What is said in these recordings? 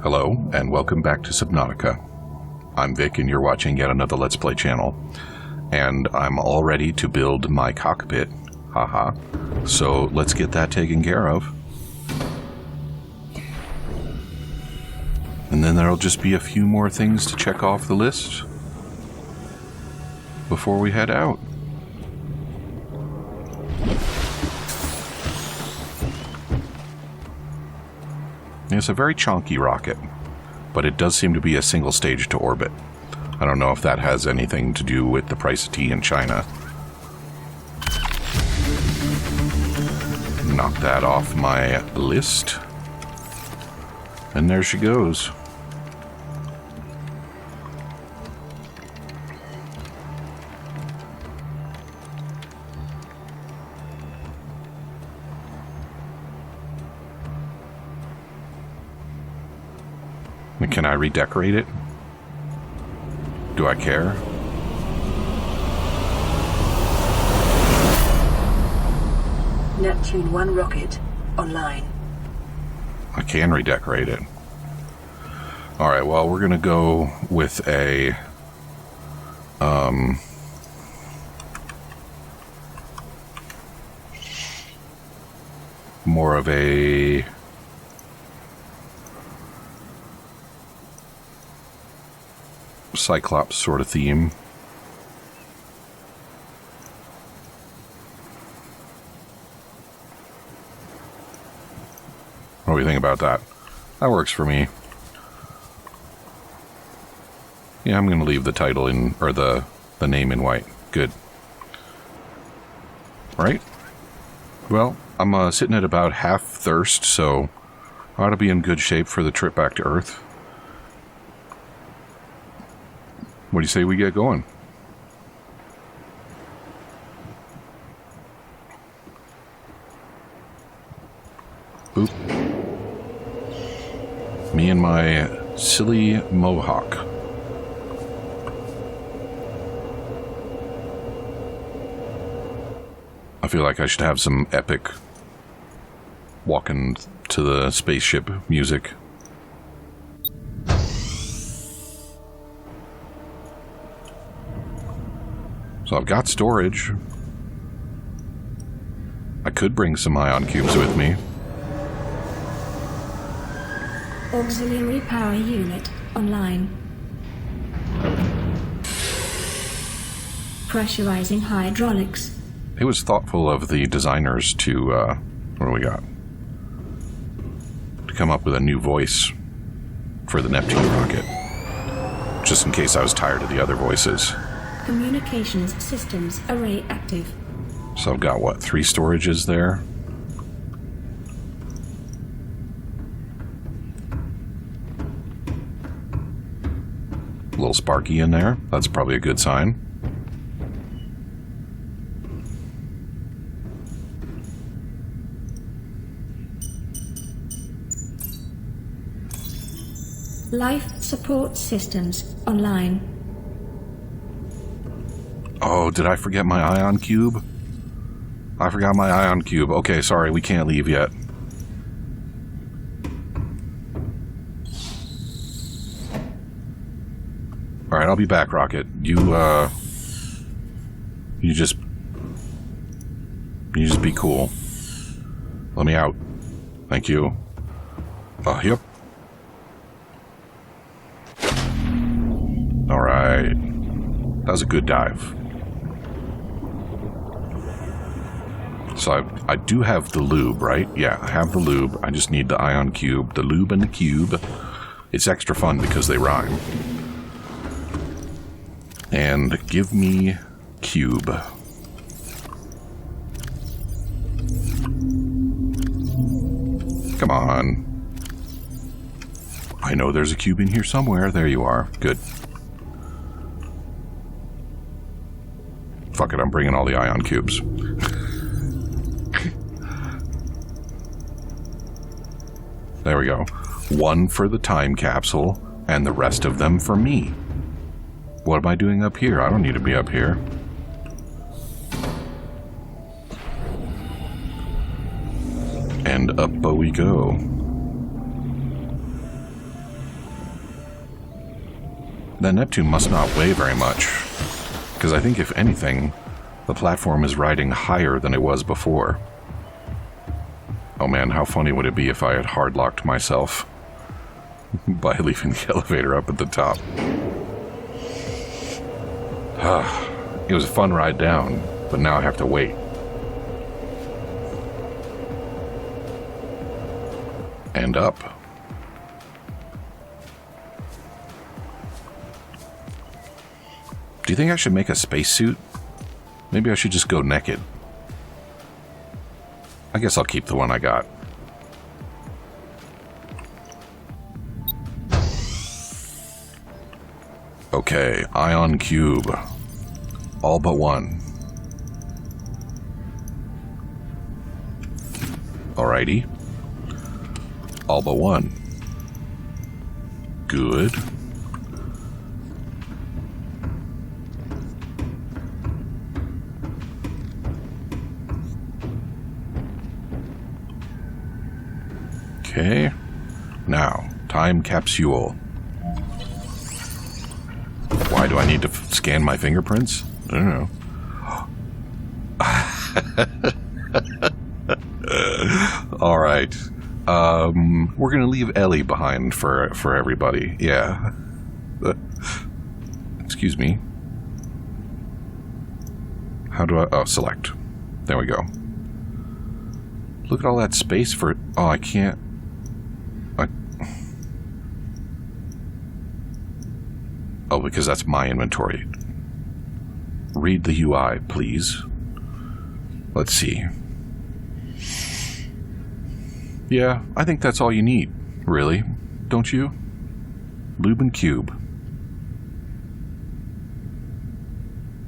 Hello, and welcome back to Subnautica. I'm Vic, and you're watching yet another Let's Play channel. And I'm all ready to build my cockpit. Haha. So let's get that taken care of. And then there'll just be a few more things to check off the list before we head out. It's a very chonky rocket, but it does seem to be a single stage to orbit. I don't know if that has anything to do with the price of tea in China. Knock that off my list. And there she goes. Can I redecorate it? Do I care? Neptune 1 rocket online. I can redecorate it. Alright, well, we're gonna go with a more of a Cyclops sort of theme. What do you think about that? That works for me. Yeah, I'm going to leave the title in, or the name in white. Good. Right? Well, I'm sitting at about half thirst, so I ought to be in good shape for the trip back to Earth. What do you say we get going? Boop. Me and my silly mohawk. I feel like I should have some epic walking to the spaceship music. So I've got storage. I could bring some ion cubes with me. Auxiliary power unit online. Pressurizing hydraulics. It was thoughtful of the designers to, what do we got? To come up with a new voice for the Neptune rocket. Just in case I was tired of the other voices. Communications systems array active. So I've got, what, 3 storages there? A little sparky in there. That's probably a good sign. Life support systems online. Oh, did I forget my ion cube? I forgot my ion cube. Okay, sorry, we can't leave yet. Alright, I'll be back, Rocket. You just be cool. Let me out. Thank you. Yep. Alright. That was a good dive. So I do have the lube, right? Yeah, I have the lube. I just need the ion cube. The lube and the cube. It's extra fun because they rhyme. And give me cube. Come on. I know there's a cube in here somewhere. There you are. Good. Fuck it, I'm bringing all the ion cubes. There we go. 1 for the time capsule, and the rest of them for me. What am I doing up here? I don't need to be up here. And up we go. The Neptune must not weigh very much, because I think, if anything, the platform is riding higher than it was before. Oh man, how funny would it be if I had hard-locked myself by leaving the elevator up at the top. It was a fun ride down, but now I have to wait. And up. Do you think I should make a spacesuit? Maybe I should just go naked. I guess I'll keep the one I got. Okay, ion cube. All but one. Alrighty. All but one. Good. Okay. Now, time capsule. Why do I need to scan my fingerprints? I don't know. All right. We're gonna leave Ellie behind for everybody. Yeah. Excuse me. How do I... Oh, select. There we go. Look at all that space for... Oh, I can't... Oh, because that's my inventory. Read the UI, please. Let's see. Yeah, I think that's all you need, really. Don't you? Lube and cube.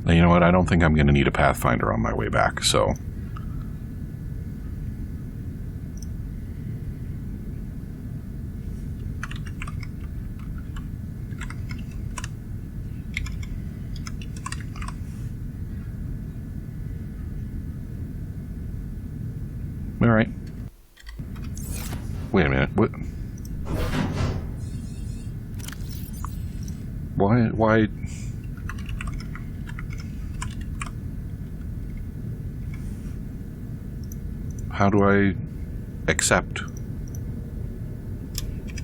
And you know what? I don't think I'm going to need a Pathfinder on my way back, so... Alright. Wait a minute, what? Why? How do I accept?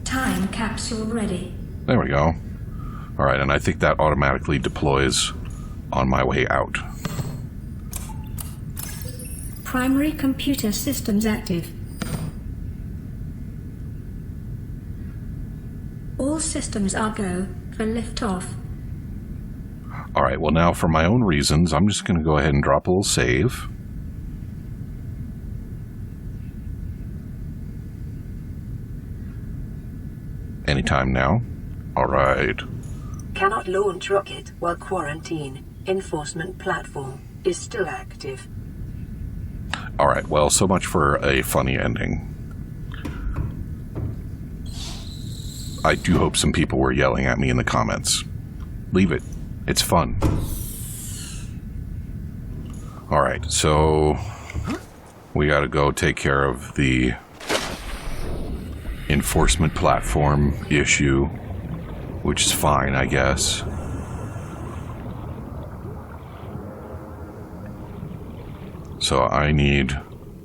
Time capsule ready. There we go. Alright, and I think that automatically deploys on my way out. Primary computer systems active. All systems are go for liftoff. Alright, well now for my own reasons, I'm just going to go ahead and drop a little save. Anytime now. Alright. Cannot launch rocket while quarantine. Enforcement platform is still active. Alright, well, so much for a funny ending. I do hope some people were yelling at me in the comments. Leave it. It's fun. Alright, so... we gotta go take care of the... enforcement platform issue. Which is fine, I guess. So I need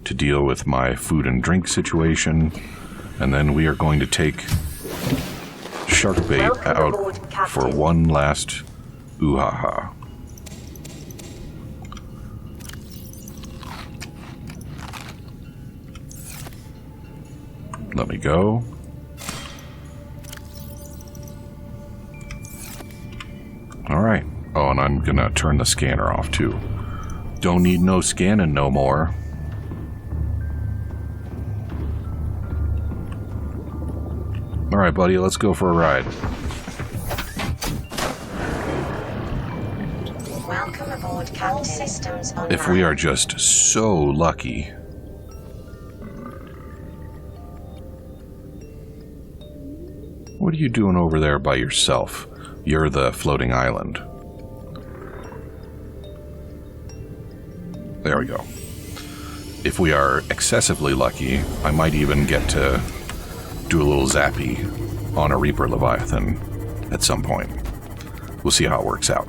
to deal with my food and drink situation, and then we are going to take Sharkbait out for one last ooh-ha-ha. Let me go. Alright. Oh, and I'm gonna turn the scanner off too. Don't need no scanning no more. Alright, buddy, let's go for a ride. Welcome aboard, Captain. Systems online. If we are just so lucky. What are you doing over there by yourself? You're the floating island. There we go. If we are excessively lucky, I might even get to do a little zappy on a Reaper Leviathan at some point. we'll see how it works out.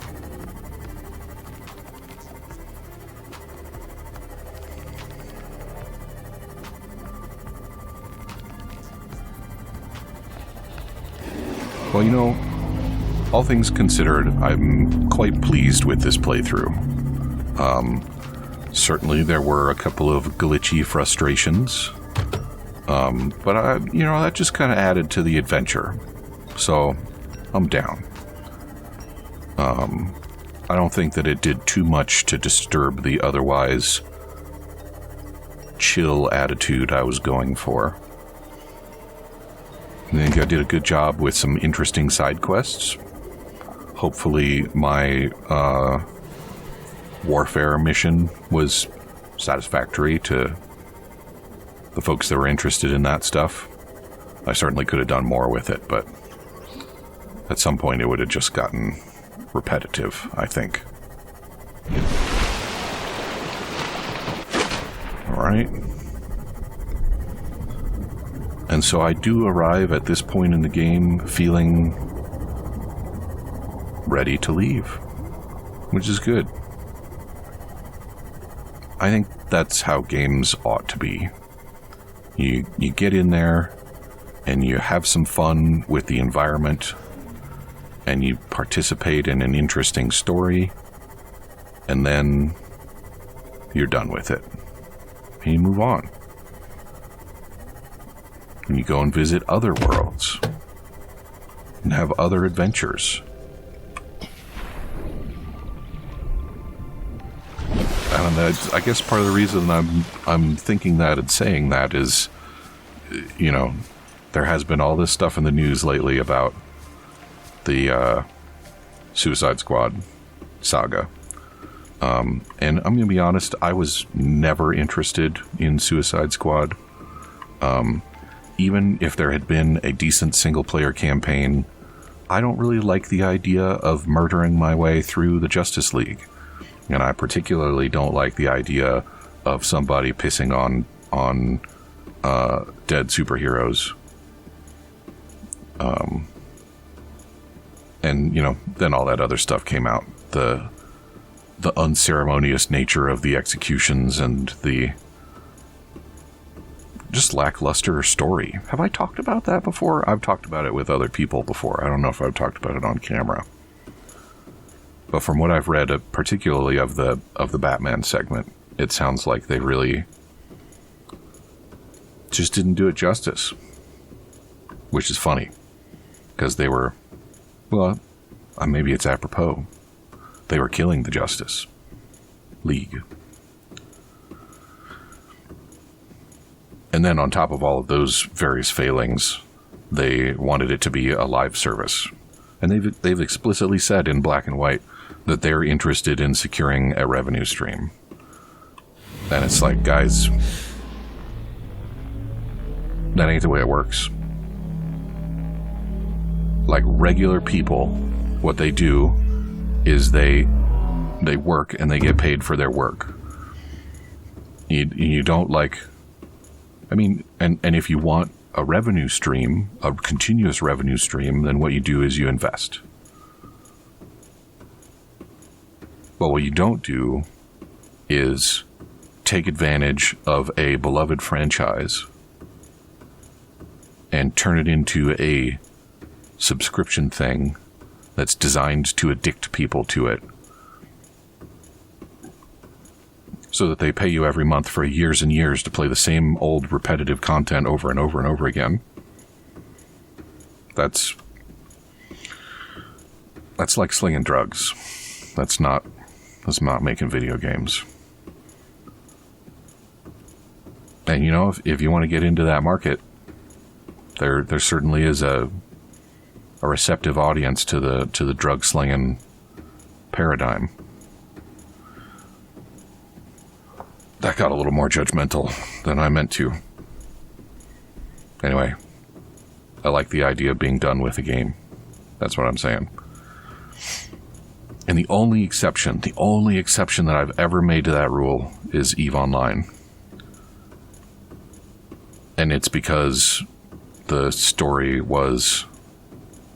Well, you know, all things considered, I'm quite pleased with this playthrough. Certainly there were a couple of glitchy frustrations, but that just kind of added to the adventure. So, I'm down. I don't think that it did too much to disturb the otherwise chill attitude I was going for. I think I did a good job with some interesting side quests. Hopefully my warfare mission was satisfactory to the folks that were interested in that stuff. I certainly could have done more with it, but at some point it would have just gotten repetitive, I think. Alright. And so I do arrive at this point in the game feeling ready to leave, which is good. I think that's how games ought to be. You get in there and you have some fun with the environment and you participate in an interesting story, and then you're done with it. And you move on. And you go and visit other worlds and have other adventures. And I guess part of the reason I'm thinking that and saying that is, you know, there has been all this stuff in the news lately about the Suicide Squad saga. And I'm going to be honest, I was never interested in Suicide Squad. Even if there had been a decent single-player campaign, I don't really like the idea of murdering my way through the Justice League. And I particularly don't like the idea of somebody pissing on dead superheroes. And, you know, then all that other stuff came out. The unceremonious nature of the executions and the just lackluster story. Have I talked about that before? I've talked about it with other people before. I don't know if I've talked about it on camera. But from what I've read, particularly of the Batman segment, it sounds like they really just didn't do it justice. Which is funny. Because they were, well, maybe it's apropos. They were killing the Justice League. And then on top of all of those various failings, they wanted it to be a live service. And they've explicitly said in black and white that they're interested in securing a revenue stream. And it's like, guys, that ain't the way it works. Like regular people, what they do is they work and they get paid for their work. You don't like... I mean, and if you want a revenue stream, a continuous revenue stream, then what you do is you invest. But what you don't do is take advantage of a beloved franchise and turn it into a subscription thing that's designed to addict people to it, so that they pay you every month for years and years to play the same old repetitive content over and over and over again. That's like slinging drugs. That's not making video games. And you know, if you want to get into that market, there certainly is a receptive audience to the drug slinging paradigm. That got a little more judgmental than I meant to. Anyway, I like the idea of being done with the game. That's what I'm saying. And the only exception that I've ever made to that rule is EVE Online. And it's because the story was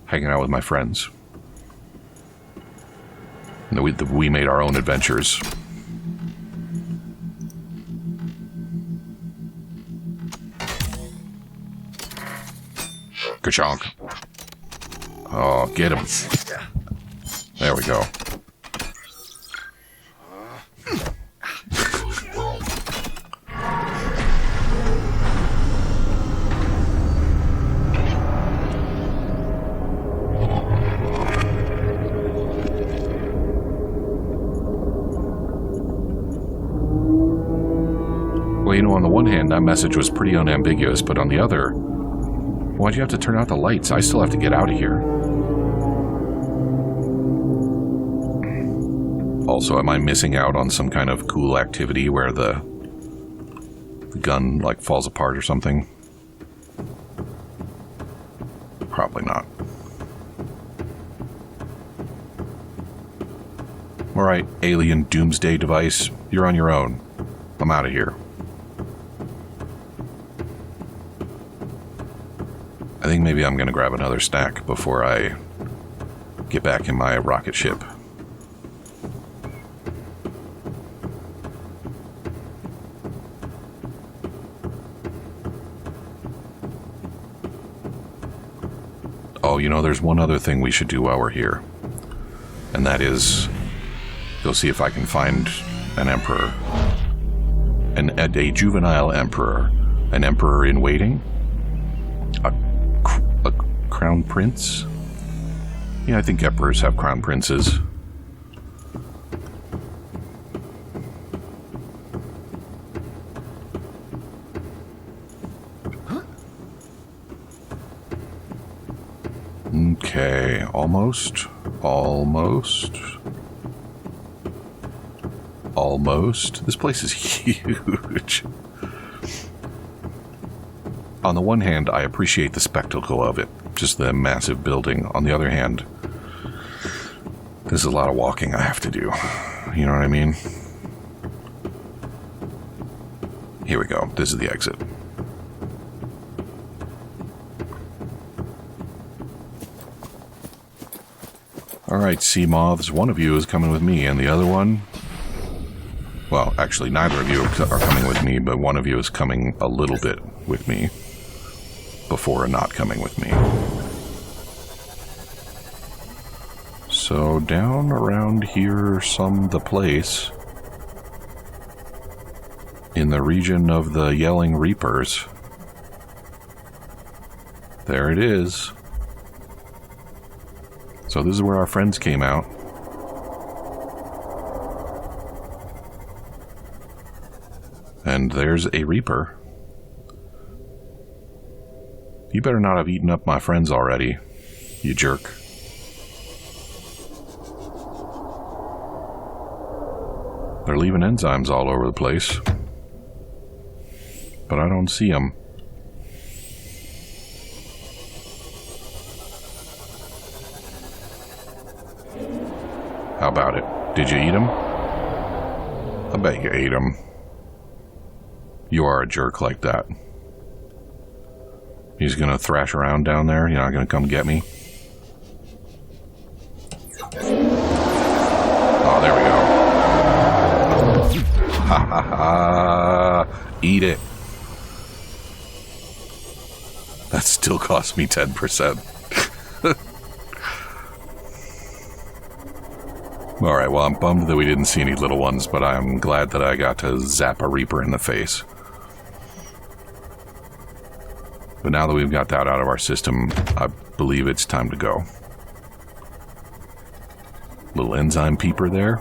hanging out with my friends. We made our own adventures. Ka-chonk. Oh, get him. There we go. Well, you know, on the one hand, that message was pretty unambiguous, but on the other, why'd you have to turn out the lights? I still have to get out of here. Also, am I missing out on some kind of cool activity where the gun, like, falls apart or something? Probably not. Alright, alien doomsday device, you're on your own. I'm out of here. I think maybe I'm going to grab another snack before I get back in my rocket ship. Oh, you know, there's one other thing we should do while we're here. And that is go see if I can find an emperor. A juvenile emperor. An emperor in waiting. A crown prince? Yeah, I think emperors have crown princes. Okay, almost. This place is huge. On the one hand, I appreciate the spectacle of it, just the massive building. On the other hand, there's a lot of walking I have to do. You know what I mean? Here we go. This is the exit. Alright, sea moths, one of you is coming with me, and the other one... Well, actually, neither of you are coming with me, but one of you is coming a little bit with me before not coming with me. So, down around here, the place, in the region of the Yelling Reapers. There it is. So this is where our friends came out. And there's a Reaper. You better not have eaten up my friends already, you jerk. They're leaving enzymes all over the place. But I don't see them. How about it? Did you eat them? I bet you ate them. You are a jerk like that. He's gonna thrash around down there? You're not gonna come get me? Oh, there we go. Ha ha ha! Eat it. That still cost me 10%. Alright, well, I'm bummed that we didn't see any little ones, but I'm glad that I got to zap a Reaper in the face. But now that we've got that out of our system, I believe it's time to go. Little enzyme peeper there.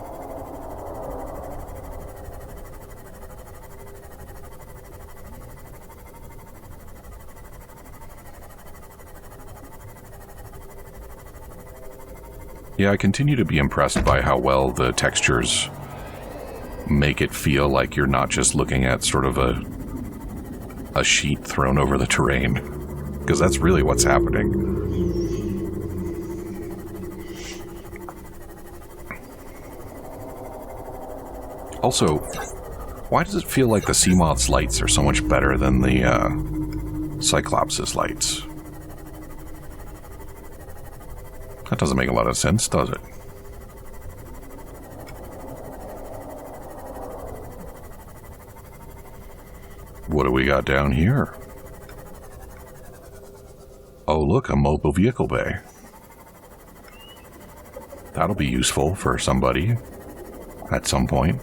Yeah, I continue to be impressed by how well the textures make it feel like you're not just looking at sort of a sheet thrown over the terrain. Because that's really what's happening. Also, why does it feel like the Seamoth's lights are so much better than the Cyclops' lights? That doesn't make a lot of sense, does it? what do we got down here? Oh, look, a mobile vehicle bay. That'll be useful for somebody at some point.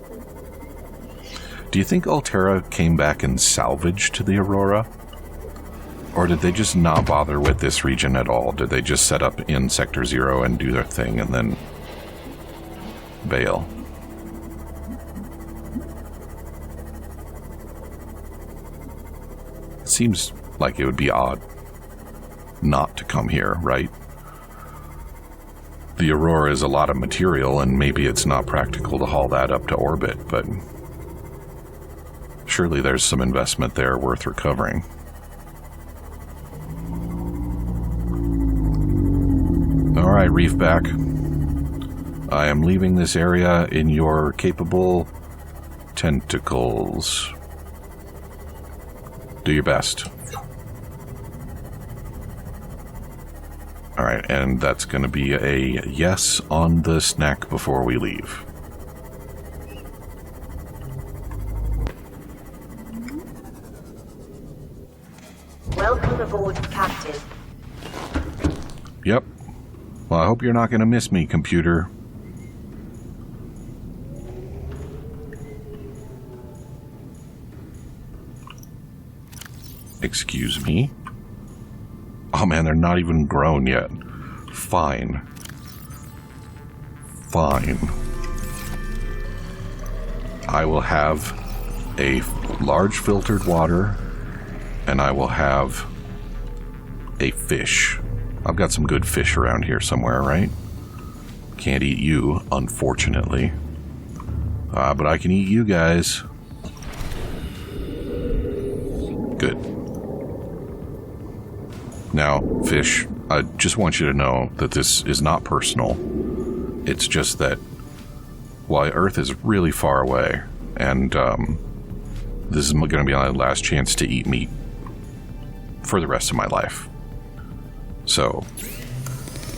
Do you think Altera came back and salvaged the Aurora? Or did they just not bother with this region at all? Did they just set up in Sector 0 and do their thing and then bail? Seems like it would be odd not to come here, right? The Aurora is a lot of material, and maybe it's not practical to haul that up to orbit, but surely there's some investment there worth recovering. Alright, Reefback. I am leaving this area in your capable tentacles. Do your best. Alright, and that's going to be a yes on the snack before we leave. Welcome aboard, Captain. Yep. Well, I hope you're not going to miss me, computer. Excuse me? Oh man, they're not even grown yet. Fine. Fine. I will have a large filtered water, and I will have a fish. I've got some good fish around here somewhere, right? Can't eat you, unfortunately. But I can eat you guys. Good. Now, fish, I just want you to know that this is not personal. It's just that while Earth is really far away, and this is going to be my last chance to eat meat for the rest of my life. So,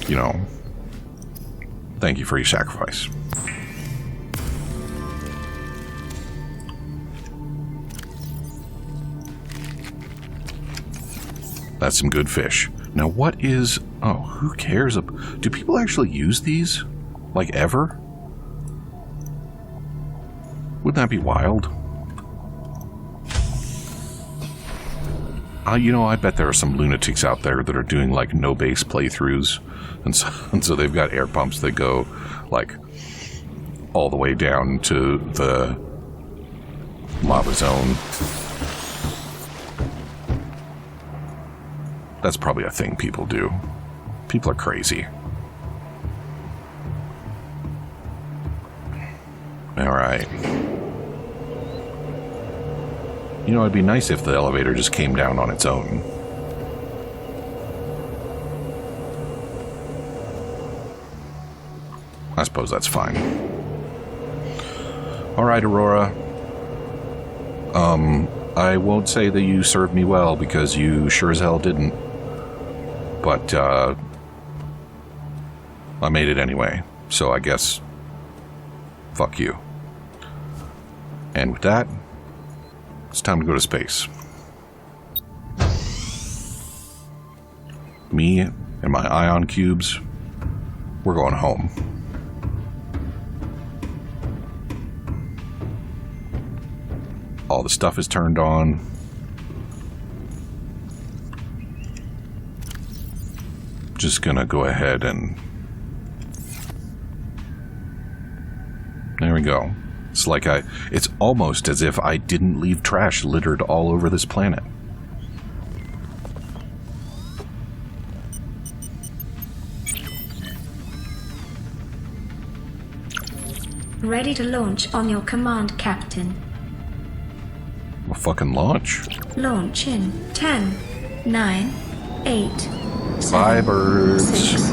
you know, thank you for your sacrifice. That's some good fish. Now what is... Oh, who cares? Do people actually use these? Like, ever? Wouldn't that be wild? You know, I bet there are some lunatics out there that are doing, like, no-base playthroughs. And so they've got air pumps that go, like, all the way down to the lava zone. That's probably a thing people do. People are crazy. Alright. You know, it'd be nice if the elevator just came down on its own. I suppose that's fine. Alright, Aurora. I won't say that you served me well, because you sure as hell didn't. But, I made it anyway, so I guess, fuck you. And with that, it's time to go to space. Me and my ion cubes, we're going home. All the stuff is turned on. Just gonna go ahead and... There we go. It's like it's almost as if I didn't leave trash littered all over this planet. Ready to launch on your command, Captain. Well, fucking launch. Launch in 10, 9, 8, 7, Bye, birds. 6,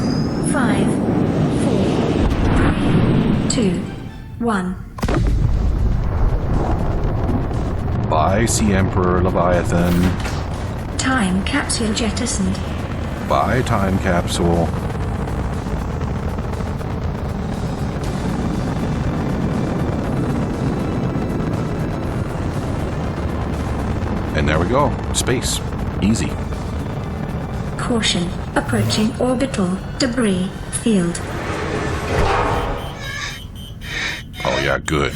5, 4, 3, 2, 1. Bye, Sea Emperor Leviathan. Time capsule jettisoned. Bye, time capsule. And we go. Space. Easy. Caution. Approaching orbital debris field. Oh yeah, good.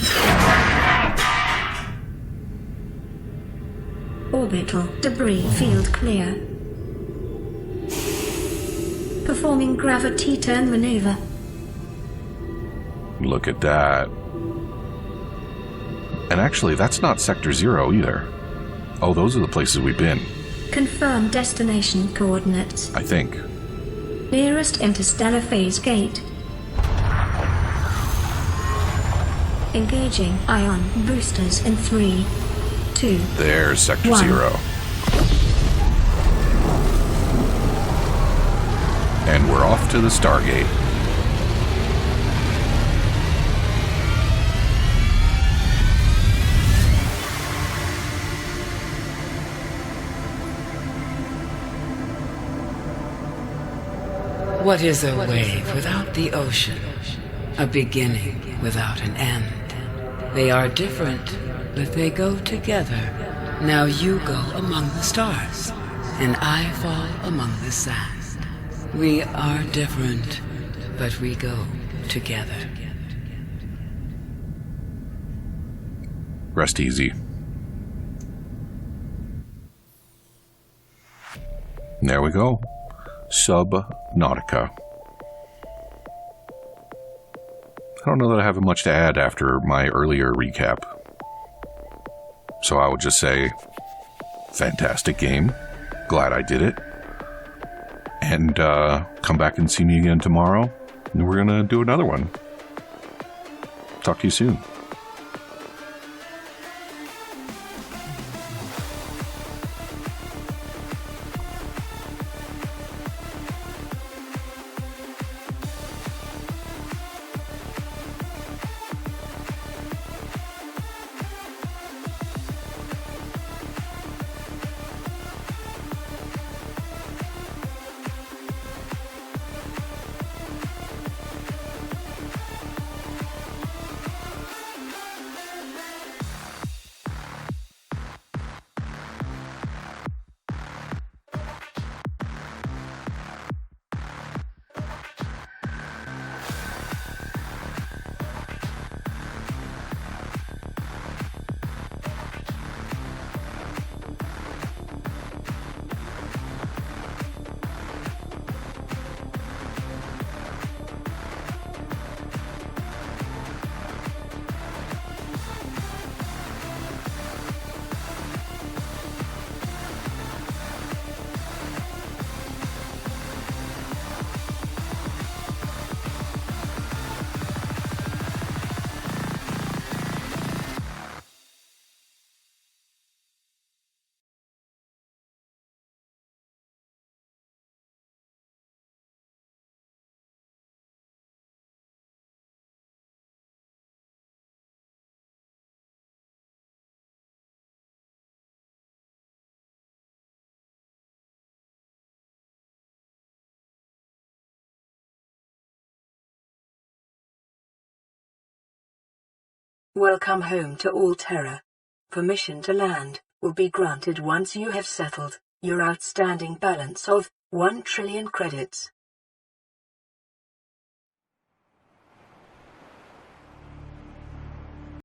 Orbital debris field clear. Performing gravity turn maneuver. Look at that. And actually, that's not Sector 0 either. Oh, those are the places we've been, Confirm destination coordinates. I think. Nearest interstellar phase gate. Engaging ion boosters in 3, 2. There's Sector 1. 0. And we're off to the Stargate. What is a wave without the ocean? A beginning without an end. They are different, but they go together. Now you go among the stars, and I fall among the sand. We are different, but we go together. Rest easy. There we go. Subnautica. I don't know that I have much to add after my earlier recap. So I would just say, fantastic game. Glad I did it. And come back and see me again tomorrow. And we're going to do another one. Talk to you soon. Welcome home to Alterra. Permission to land will be granted once you have settled your outstanding balance of 1 trillion credits.